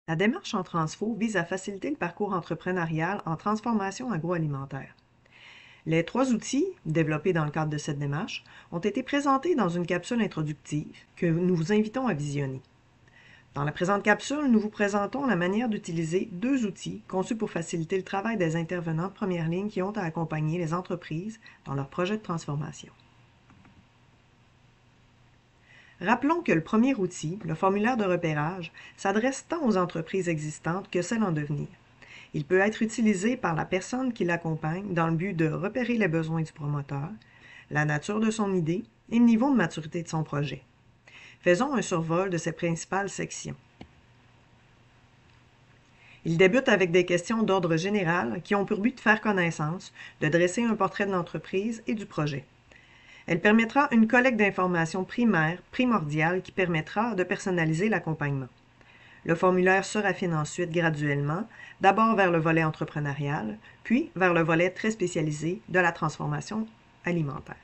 La démarche en transfo vise à faciliter le parcours entrepreneurial en transformation agroalimentaire. Les 3 outils, développés dans le cadre de cette démarche, ont été présentés dans une capsule introductive que nous vous invitons à visionner. Dans la présente capsule, nous vous présentons la manière d'utiliser 2 outils conçus pour faciliter le travail des intervenants de première ligne qui ont à accompagner les entreprises dans leurs projets de transformation. Rappelons que le premier outil, le formulaire de repérage, s'adresse tant aux entreprises existantes que celles en devenir. Il peut être utilisé par la personne qui l'accompagne dans le but de repérer les besoins du promoteur, la nature de son idée et le niveau de maturité de son projet. Faisons un survol de ses principales sections. Il débute avec des questions d'ordre général qui ont pour but de faire connaissance, de dresser un portrait de l'entreprise et du projet. Elle permettra une collecte d'informations primaires, primordiales, qui permettra de personnaliser l'accompagnement. Le formulaire se raffine ensuite graduellement, d'abord vers le volet entrepreneurial, puis vers le volet très spécialisé de la transformation alimentaire.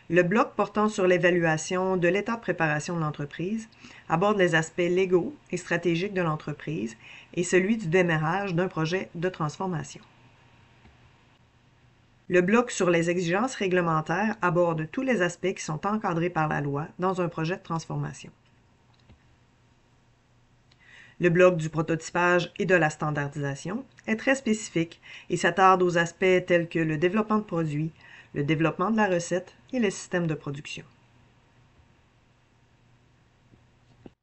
Le bloc portant sur l'évaluation de l'état de préparation de l'entreprise aborde les aspects légaux et stratégiques de l'entreprise et celui du démarrage d'un projet de transformation. Le bloc sur les exigences réglementaires aborde tous les aspects qui sont encadrés par la loi dans un projet de transformation. Le bloc du prototypage et de la standardisation est très spécifique et s'attarde aux aspects tels que le développement de produits, le développement de la recette et le système de production.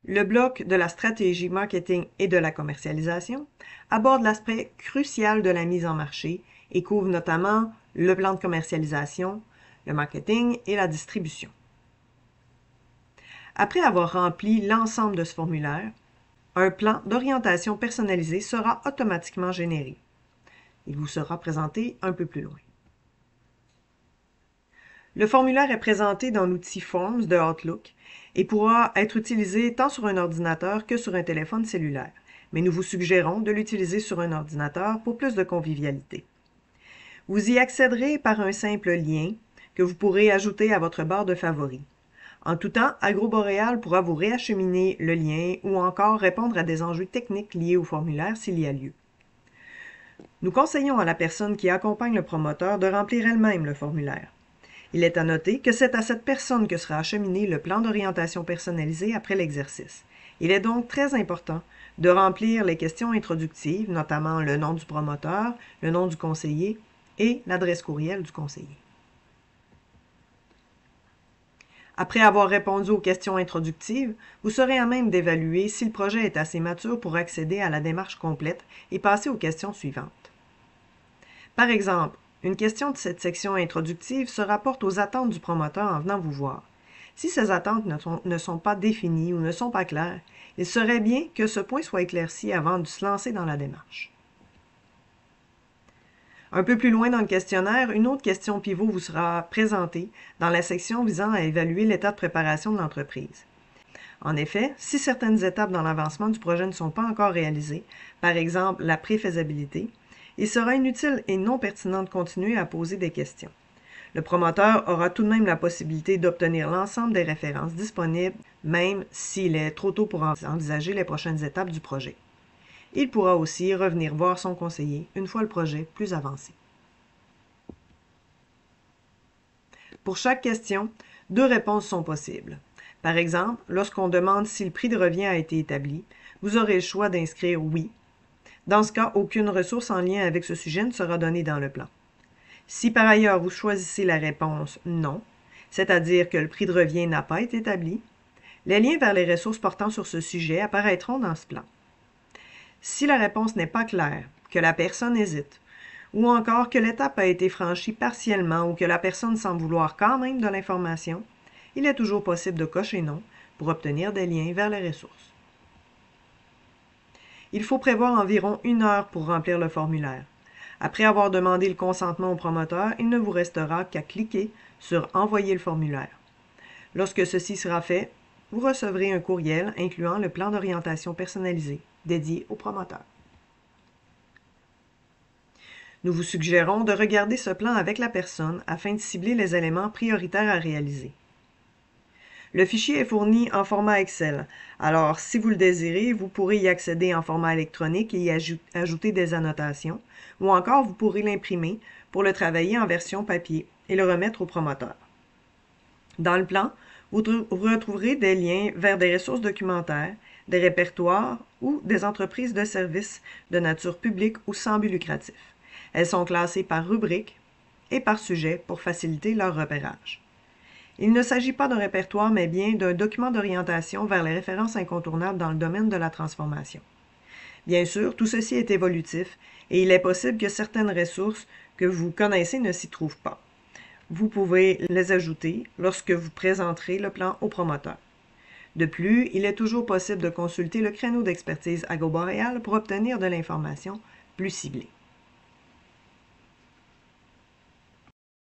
Le bloc de la stratégie marketing et de la commercialisation aborde l'aspect crucial de la mise en marché et couvre notamment le plan de commercialisation, le marketing et la distribution. Après avoir rempli l'ensemble de ce formulaire, un plan d'orientation personnalisé sera automatiquement généré. Il vous sera présenté un peu plus loin. Le formulaire est présenté dans l'outil Forms de Outlook et pourra être utilisé tant sur un ordinateur que sur un téléphone cellulaire, mais nous vous suggérons de l'utiliser sur un ordinateur pour plus de convivialité. Vous y accéderez par un simple lien que vous pourrez ajouter à votre barre de favoris. En tout temps, AgroBoréal pourra vous réacheminer le lien ou encore répondre à des enjeux techniques liés au formulaire s'il y a lieu. Nous conseillons à la personne qui accompagne le promoteur de remplir elle-même le formulaire. Il est à noter que c'est à cette personne que sera acheminé le plan d'orientation personnalisé après l'exercice. Il est donc très important de remplir les questions introductives, notamment le nom du promoteur, le nom du conseiller et l'adresse courriel du conseiller. Après avoir répondu aux questions introductives, vous serez à même d'évaluer si le projet est assez mature pour accéder à la démarche complète et passer aux questions suivantes. Par exemple, une question de cette section introductive se rapporte aux attentes du promoteur en venant vous voir. Si ces attentes ne sont pas définies ou ne sont pas claires, il serait bien que ce point soit éclairci avant de se lancer dans la démarche. Un peu plus loin dans le questionnaire, une autre question pivot vous sera présentée dans la section visant à évaluer l'état de préparation de l'entreprise. En effet, si certaines étapes dans l'avancement du projet ne sont pas encore réalisées, par exemple la préfaisabilité, il sera inutile et non pertinent de continuer à poser des questions. Le promoteur aura tout de même la possibilité d'obtenir l'ensemble des références disponibles, même s'il est trop tôt pour envisager les prochaines étapes du projet. Il pourra aussi revenir voir son conseiller une fois le projet plus avancé. Pour chaque question, 2 réponses sont possibles. Par exemple, lorsqu'on demande si le prix de revient a été établi, vous aurez le choix d'inscrire « Oui ». Dans ce cas, aucune ressource en lien avec ce sujet ne sera donnée dans le plan. Si par ailleurs vous choisissez la réponse « Non », c'est-à-dire que le prix de revient n'a pas été établi, les liens vers les ressources portant sur ce sujet apparaîtront dans ce plan. Si la réponse n'est pas claire, que la personne hésite, ou encore que l'étape a été franchie partiellement ou que la personne semble vouloir quand même de l'information, il est toujours possible de cocher non pour obtenir des liens vers les ressources. Il faut prévoir environ 1 heure pour remplir le formulaire. Après avoir demandé le consentement au promoteur, il ne vous restera qu'à cliquer sur « Envoyer le formulaire ». Lorsque ceci sera fait, vous recevrez un courriel incluant le plan d'orientation personnalisé dédié au promoteur. Nous vous suggérons de regarder ce plan avec la personne afin de cibler les éléments prioritaires à réaliser. Le fichier est fourni en format Excel. Alors, si vous le désirez, vous pourrez y accéder en format électronique et y ajouter des annotations, ou encore vous pourrez l'imprimer pour le travailler en version papier et le remettre au promoteur. Dans le plan, vous retrouverez des liens vers des ressources documentaires, des répertoires ou des entreprises de services de nature publique ou sans but lucratif. Elles sont classées par rubrique et par sujet pour faciliter leur repérage. Il ne s'agit pas d'un répertoire, mais bien d'un document d'orientation vers les références incontournables dans le domaine de la transformation. Bien sûr, tout ceci est évolutif et il est possible que certaines ressources que vous connaissez ne s'y trouvent pas. Vous pouvez les ajouter lorsque vous présenterez le plan au promoteur. De plus, il est toujours possible de consulter le créneau d'expertise AgroBoréal pour obtenir de l'information plus ciblée.